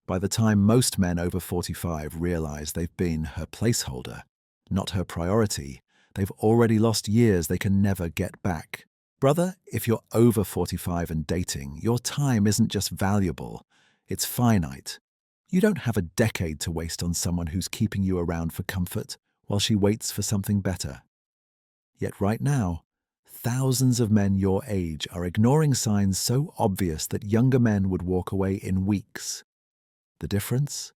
By the time most men over 45 realize they've been her placeholder, not her priority, they've already lost years they can never get back. Brother, if you're over 45 and dating, your time isn't just valuable, it's finite. You don't have a decade to waste on someone who's keeping you around for comfort while she waits for something better. Yet right now, thousands of men your age are ignoring signs so obvious that younger men would walk away in weeks. The difference?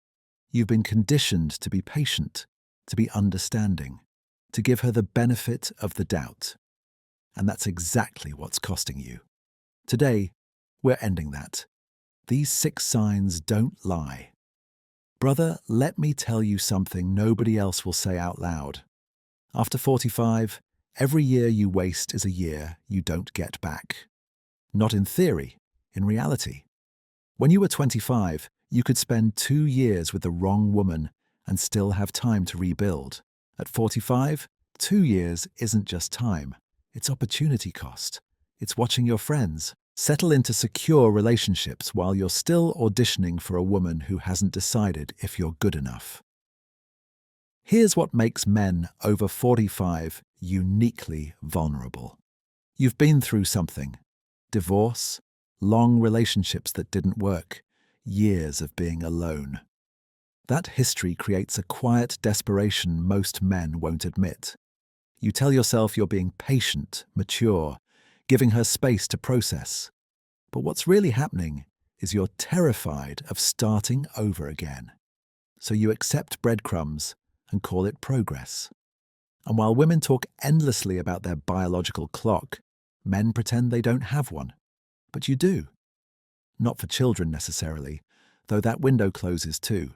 You've been conditioned to be patient, to be understanding, to give her the benefit of the doubt. And that's exactly what's costing you. Today, we're ending that. These 6 signs don't lie. Brother, let me tell you something nobody else will say out loud. After 45, every year you waste is a year you don't get back. Not in theory, in reality. When you were 25, you could spend 2 years with the wrong woman and still have time to rebuild. At 45, 2 years isn't just time. It's opportunity cost. It's watching your friends settle into secure relationships while you're still auditioning for a woman who hasn't decided if you're good enough. Here's what makes men over 45 uniquely vulnerable. You've been through something. Divorce, long relationships that didn't work, years of being alone. That history creates a quiet desperation most men won't admit. You tell yourself you're being patient, mature, giving her space to process. But what's really happening is you're terrified of starting over again. So you accept breadcrumbs and call it progress. And while women talk endlessly about their biological clock, men pretend they don't have one. But you do. Not for children necessarily, though that window closes too.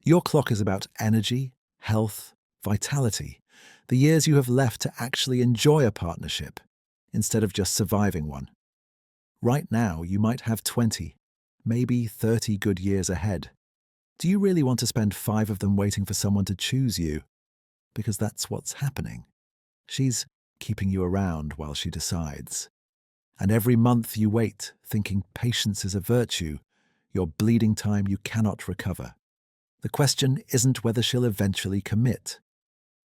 Your clock is about energy, health, vitality, the years you have left to actually enjoy a partnership, instead of just surviving one. Right now, you might have 20, maybe 30 good years ahead. Do you really want to spend 5 of them waiting for someone to choose you? Because that's what's happening. She's keeping you around while she decides. And every month you wait, thinking patience is a virtue, you're bleeding time you cannot recover. The question isn't whether she'll eventually commit.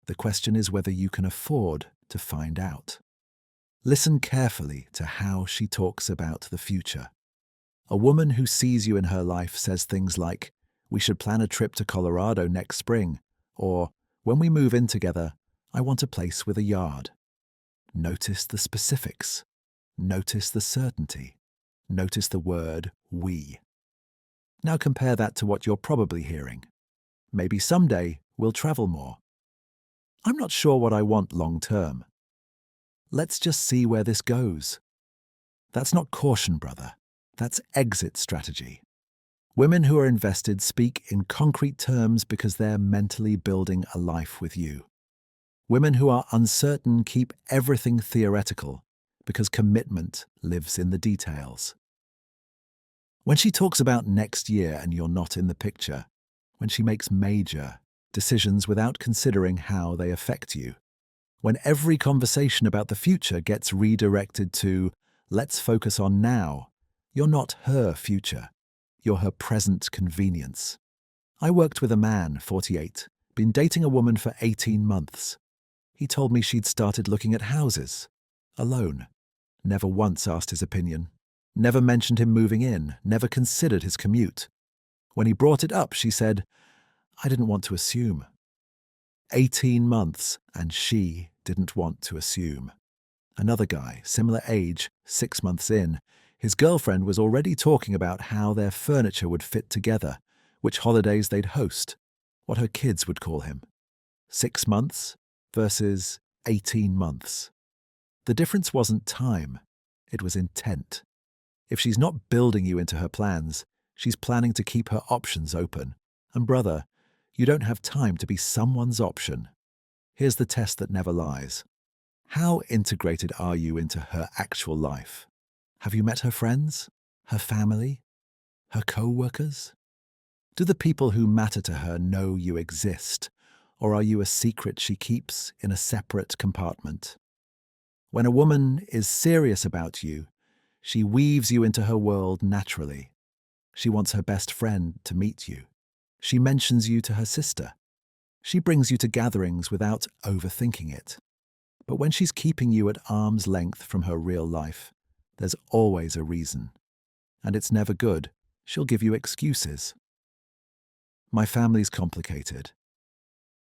The question is whether you can afford to find out. Listen carefully to how she talks about the future. A woman who sees you in her life says things like, "We should plan a trip to Colorado next spring," or, "When we move in together, I want a place with a yard." Notice the specifics. Notice the certainty. Notice the word "we." Now compare that to what you're probably hearing. Maybe someday we'll travel more. I'm not sure what I want long term. Let's just see where this goes. That's not caution, brother. That's exit strategy. Women who are invested speak in concrete terms because they're mentally building a life with you. Women who are uncertain keep everything theoretical because commitment lives in the details. When she talks about next year and you're not in the picture, when she makes major decisions without considering how they affect you, when every conversation about the future gets redirected to, "Let's focus on now," you're not her future. You're her present convenience. I worked with a man, 48, been dating a woman for 18 months. He told me she'd started looking at houses, alone. Never once asked his opinion. Never mentioned him moving in, never considered his commute. When he brought it up, she said, "I didn't want to assume." 18 months, and she didn't want to assume. Another guy, similar age, 6 months in, his girlfriend was already talking about how their furniture would fit together, which holidays they'd host, what her kids would call him. 6 months versus 18 months. The difference wasn't time, it was intent. If she's not building you into her plans, she's planning to keep her options open. And brother, you don't have time to be someone's option. Here's the test that never lies. How integrated are you into her actual life? Have you met her friends, her family, her co-workers? Do the people who matter to her know you exist, or are you a secret she keeps in a separate compartment? When a woman is serious about you, she weaves you into her world naturally. She wants her best friend to meet you. She mentions you to her sister. She brings you to gatherings without overthinking it. But when she's keeping you at arm's length from her real life, there's always a reason. And it's never good. She'll give you excuses. My family's complicated.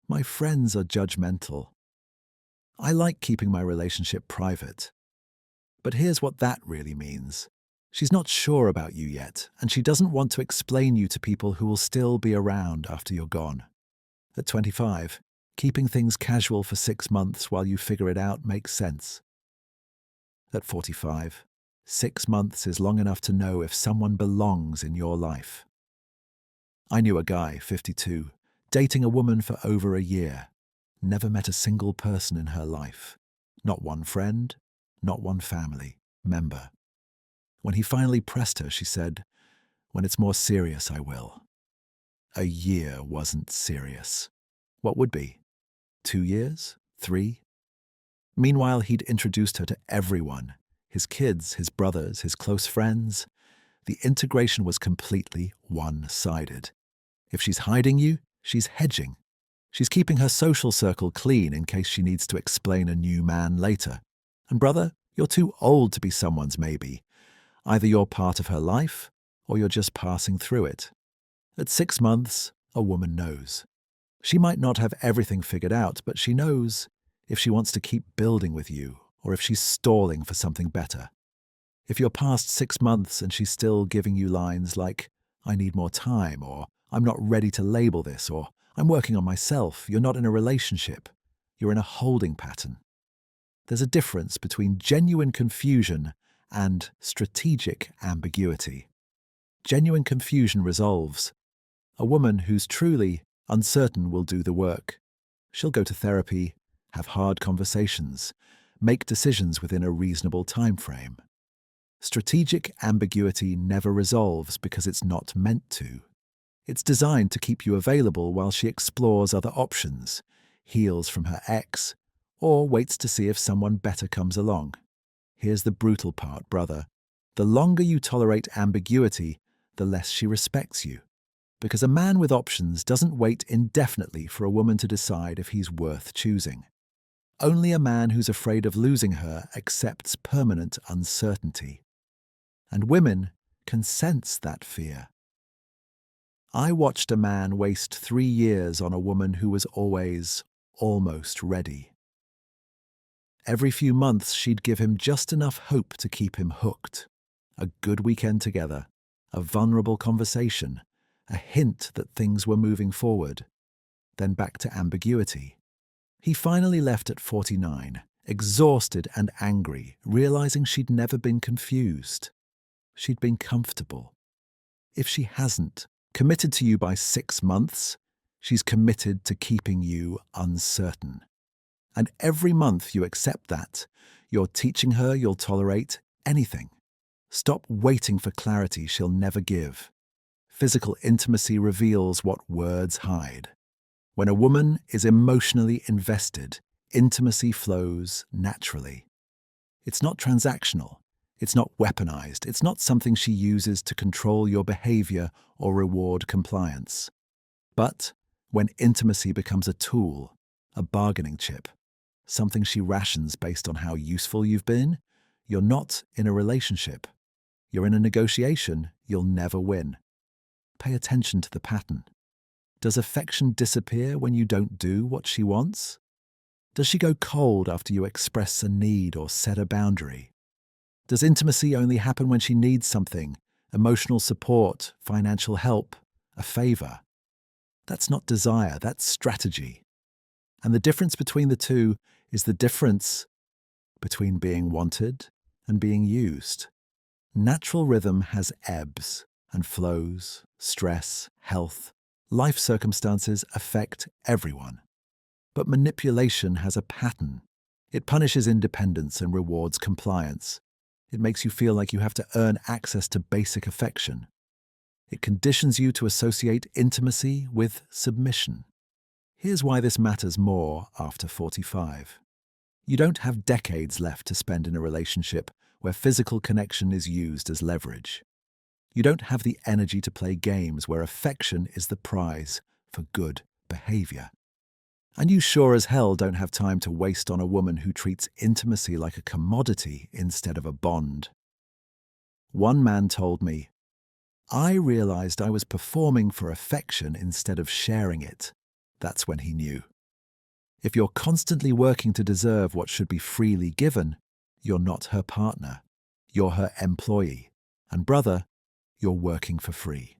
My friends are judgmental. I like keeping my relationship private. But here's what that really means. She's not sure about you yet, and she doesn't want to explain you to people who will still be around after you're gone. At 25, keeping things casual for 6 months while you figure it out makes sense. At 45, 6 months is long enough to know if someone belongs in your life. I knew a guy, 52, dating a woman for over a year. Never met a single person in her life. Not one friend, not one family member. When he finally pressed her, she said, "When it's more serious, I will." A year wasn't serious. What would be? 2 years? 3? Meanwhile, he'd introduced her to everyone. His kids, his brothers, his close friends. The integration was completely one-sided. If she's hiding you, she's hedging. She's keeping her social circle clean in case she needs to explain a new man later. And brother, you're too old to be someone's maybe. Either you're part of her life, or you're just passing through it. At 6 months, a woman knows. She might not have everything figured out, but she knows if she wants to keep building with you, or if she's stalling for something better. If you're past 6 months and she's still giving you lines like, "I need more time," or "I'm not ready to label this," or "I'm working on myself," you're not in a relationship. You're in a holding pattern. There's a difference between genuine confusion and strategic ambiguity. Genuine confusion resolves. A woman who's truly uncertain will do the work. She'll go to therapy, have hard conversations, make decisions within a reasonable time frame. Strategic ambiguity never resolves because it's not meant to. It's designed to keep you available while she explores other options, heals from her ex, or waits to see if someone better comes along. Here's the brutal part, brother. The longer you tolerate ambiguity, the less she respects you. Because a man with options doesn't wait indefinitely for a woman to decide if he's worth choosing. Only a man who's afraid of losing her accepts permanent uncertainty. And women can sense that fear. I watched a man waste 3 years on a woman who was always almost ready. Every few months, she'd give him just enough hope to keep him hooked. A good weekend together, a vulnerable conversation, a hint that things were moving forward. Then back to ambiguity. He finally left at 49, exhausted and angry, realizing she'd never been confused. She'd been comfortable. If she hasn't committed to you by 6 months, she's committed to keeping you uncertain. And every month you accept that, you're teaching her you'll tolerate anything. Stop waiting for clarity she'll never give. Physical intimacy reveals what words hide. When a woman is emotionally invested, intimacy flows naturally. It's not transactional. It's not weaponized. It's not something she uses to control your behavior or reward compliance. But when intimacy becomes a tool, a bargaining chip, something she rations based on how useful you've been, you're not in a relationship. You're in a negotiation you'll never win. Pay attention to the pattern. Does affection disappear when you don't do what she wants? Does she go cold after you express a need or set a boundary? Does intimacy only happen when she needs something, emotional support, financial help, a favor? That's not desire, that's strategy. And the difference between the two is the difference between being wanted and being used. Natural rhythm has ebbs and flows, stress, health. Life circumstances affect everyone. But manipulation has a pattern. It punishes independence and rewards compliance. It makes you feel like you have to earn access to basic affection. It conditions you to associate intimacy with submission. Here's why this matters more after 45. You don't have decades left to spend in a relationship where physical connection is used as leverage. You don't have the energy to play games where affection is the prize for good behavior. And you sure as hell don't have time to waste on a woman who treats intimacy like a commodity instead of a bond. One man told me, "I realized I was performing for affection instead of sharing it." That's when he knew. If you're constantly working to deserve what should be freely given, you're not her partner. You're her employee. And brother, you're working for free.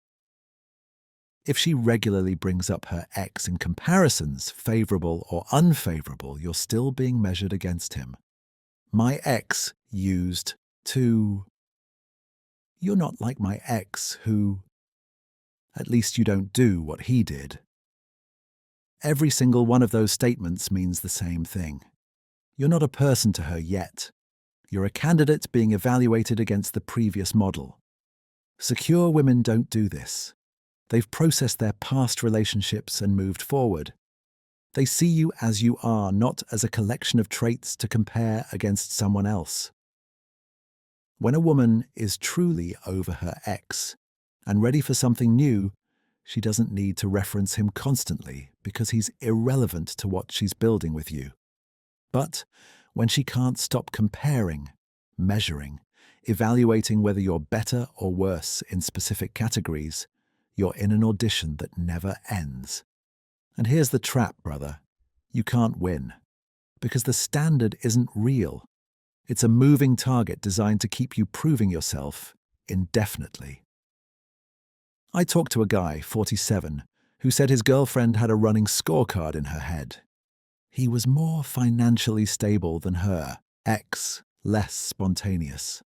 If she regularly brings up her ex in comparisons, favorable or unfavorable, you're still being measured against him. My ex used to. You're not like my ex who. At least you don't do what he did. Every single one of those statements means the same thing. You're not a person to her yet. You're a candidate being evaluated against the previous model. Secure women don't do this. They've processed their past relationships and moved forward. They see you as you are, not as a collection of traits to compare against someone else. When a woman is truly over her ex and ready for something new, she doesn't need to reference him constantly because he's irrelevant to what she's building with you. But when she can't stop comparing, measuring, evaluating whether you're better or worse in specific categories, you're in an audition that never ends. And here's the trap, brother. You can't win. Because the standard isn't real. It's a moving target designed to keep you proving yourself indefinitely. I talked to a guy, 47, who said his girlfriend had a running scorecard in her head. He was more financially stable than her, ex, less spontaneous,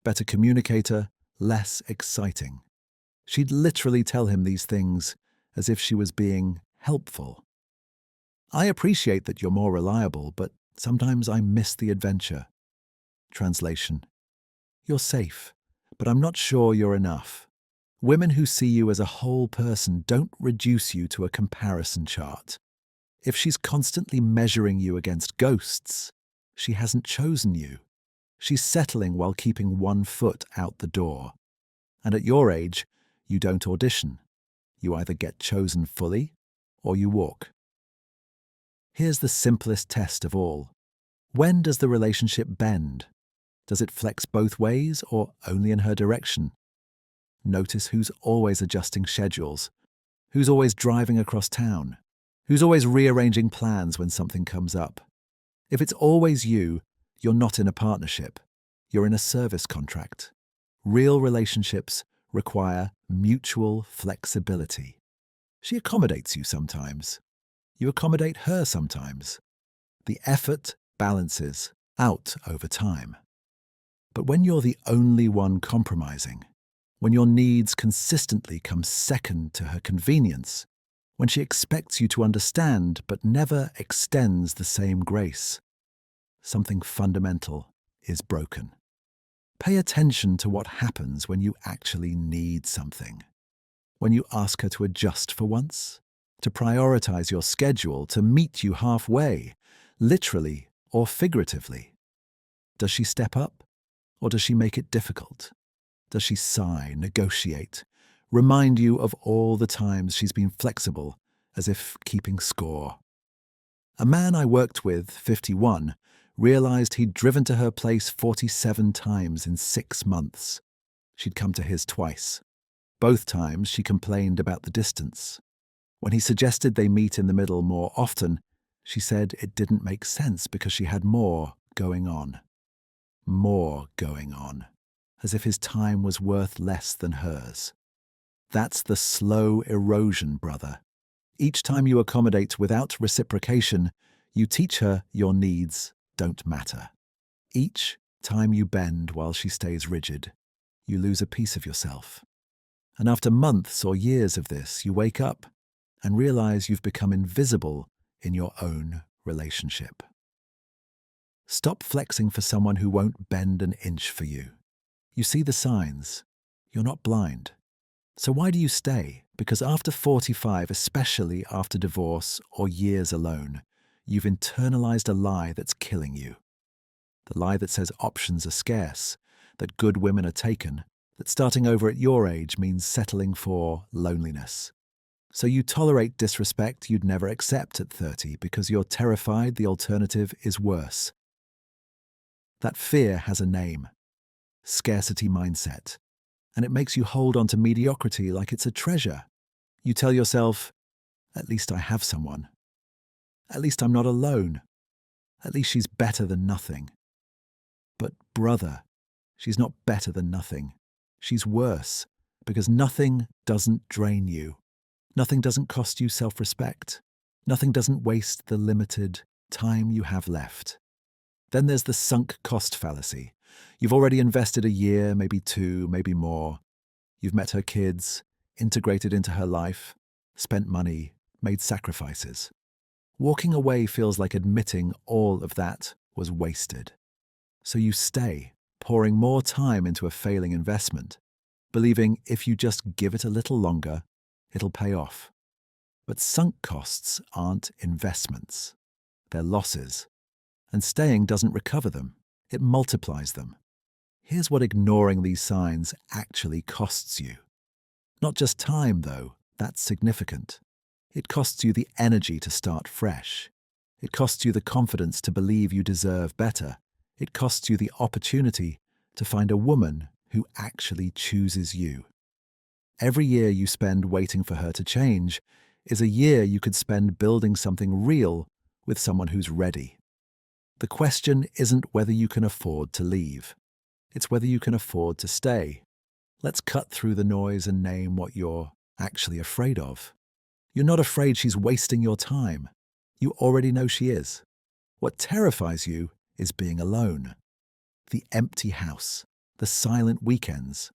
better communicator, less exciting. She'd literally tell him these things as if she was being helpful. I appreciate that you're more reliable, but sometimes I miss the adventure. Translation: You're safe, but I'm not sure you're enough. Women who see you as a whole person don't reduce you to a comparison chart. If she's constantly measuring you against ghosts, she hasn't chosen you. She's settling while keeping one foot out the door. And at your age, you don't audition. You either get chosen fully or you walk. Here's the simplest test of all. When does the relationship bend? Does it flex both ways or only in her direction? Notice who's always adjusting schedules, who's always driving across town, who's always rearranging plans when something comes up. If it's always you, you're not in a partnership. You're in a service contract. Real relationships require mutual flexibility. She accommodates you sometimes. You accommodate her sometimes. The effort balances out over time. But when you're the only one compromising, when your needs consistently come second to her convenience, when she expects you to understand but never extends the same grace, something fundamental is broken. Pay attention to what happens when you actually need something. When you ask her to adjust for once, to prioritize your schedule, to meet you halfway, literally or figuratively. Does she step up, or does she make it difficult? Does she sigh, negotiate, remind you of all the times she's been flexible, as if keeping score? A man I worked with, 51, realized he'd driven to her place 47 times in 6 months. She'd come to his twice. Both times she complained about the distance. When he suggested they meet in the middle more often, she said it didn't make sense because she had more going on. More going on, as if his time was worth less than hers. That's the slow erosion, brother. Each time you accommodate without reciprocation, you teach her your needs don't matter. Each time you bend while she stays rigid, you lose a piece of yourself. And after months or years of this, you wake up and realize you've become invisible in your own relationship. Stop flexing for someone who won't bend an inch for you. You see the signs. You're not blind. So why do you stay? Because after 45, especially after divorce or years alone, you've internalized a lie that's killing you. The lie that says options are scarce, that good women are taken, that starting over at your age means settling for loneliness. So you tolerate disrespect you'd never accept at 30 because you're terrified the alternative is worse. That fear has a name: scarcity mindset, and it makes you hold on to mediocrity like it's a treasure. You tell yourself, at least I have someone. At least I'm not alone. At least she's better than nothing. But brother, she's not better than nothing. She's worse, because nothing doesn't drain you. Nothing doesn't cost you self-respect. Nothing doesn't waste the limited time you have left. Then there's the sunk cost fallacy. You've already invested a year, maybe two, maybe more. You've met her kids, integrated into her life, spent money, made sacrifices. Walking away feels like admitting all of that was wasted. So you stay, pouring more time into a failing investment, believing if you just give it a little longer, it'll pay off. But sunk costs aren't investments. They're losses. And staying doesn't recover them. It multiplies them. Here's what ignoring these signs actually costs you. Not just time, though. That's significant. It costs you the energy to start fresh. It costs you the confidence to believe you deserve better. It costs you the opportunity to find a woman who actually chooses you. Every year you spend waiting for her to change is a year you could spend building something real with someone who's ready. The question isn't whether you can afford to leave. It's whether you can afford to stay. Let's cut through the noise and name what you're actually afraid of. You're not afraid she's wasting your time. You already know she is. What terrifies you is being alone. The empty house, the silent weekends,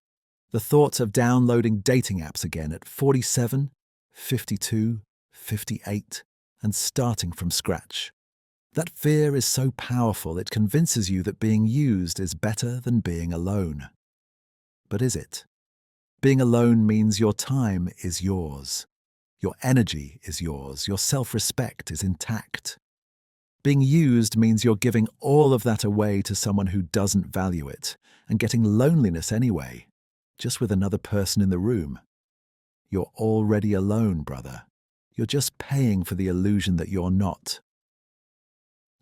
the thoughts of downloading dating apps again at 47, 52, 58, and starting from scratch. That fear is so powerful it convinces you that being used is better than being alone. But is it? Being alone means your time is yours. Your energy is yours. Your self-respect is intact. Being used means you're giving all of that away to someone who doesn't value it and getting loneliness anyway, just with another person in the room. You're already alone, brother. You're just paying for the illusion that you're not.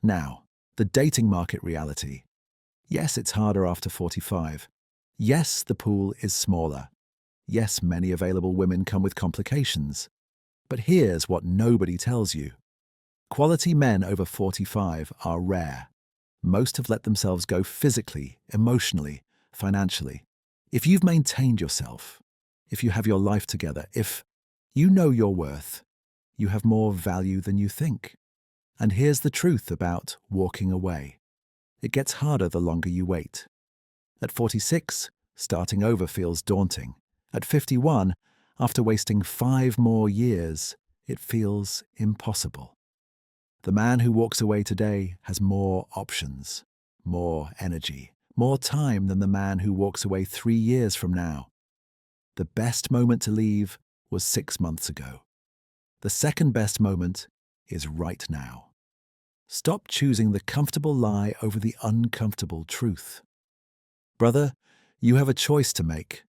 Now, the dating market reality. Yes, it's harder after 45. Yes, the pool is smaller. Yes, many available women come with complications. But here's what nobody tells you. Quality men over 45 are rare. Most have let themselves go physically, emotionally, financially. If you've maintained yourself, if you have your life together, if you know your worth, you have more value than you think. And here's the truth about walking away. It gets harder the longer you wait. At 46, starting over feels daunting. At 51, after wasting 5 more years, it feels impossible. The man who walks away today has more options, more energy, more time than the man who walks away 3 years from now. The best moment to leave was 6 months ago. The second best moment is right now. Stop choosing the comfortable lie over the uncomfortable truth. Brother, you have a choice to make.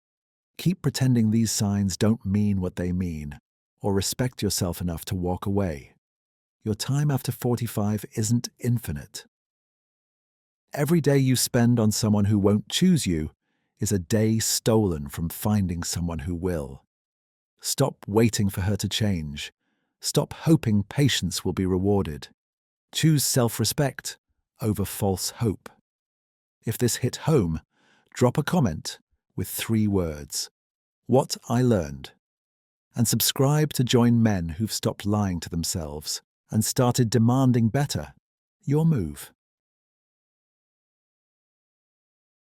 Keep pretending these signs don't mean what they mean, or respect yourself enough to walk away. Your time after 45 isn't infinite. Every day you spend on someone who won't choose you is a day stolen from finding someone who will. Stop waiting for her to change. Stop hoping patience will be rewarded. Choose self-respect over false hope. If this hit home, drop a comment with 3 words. What I learned. And subscribe to join men who've stopped lying to themselves and started demanding better. Your move.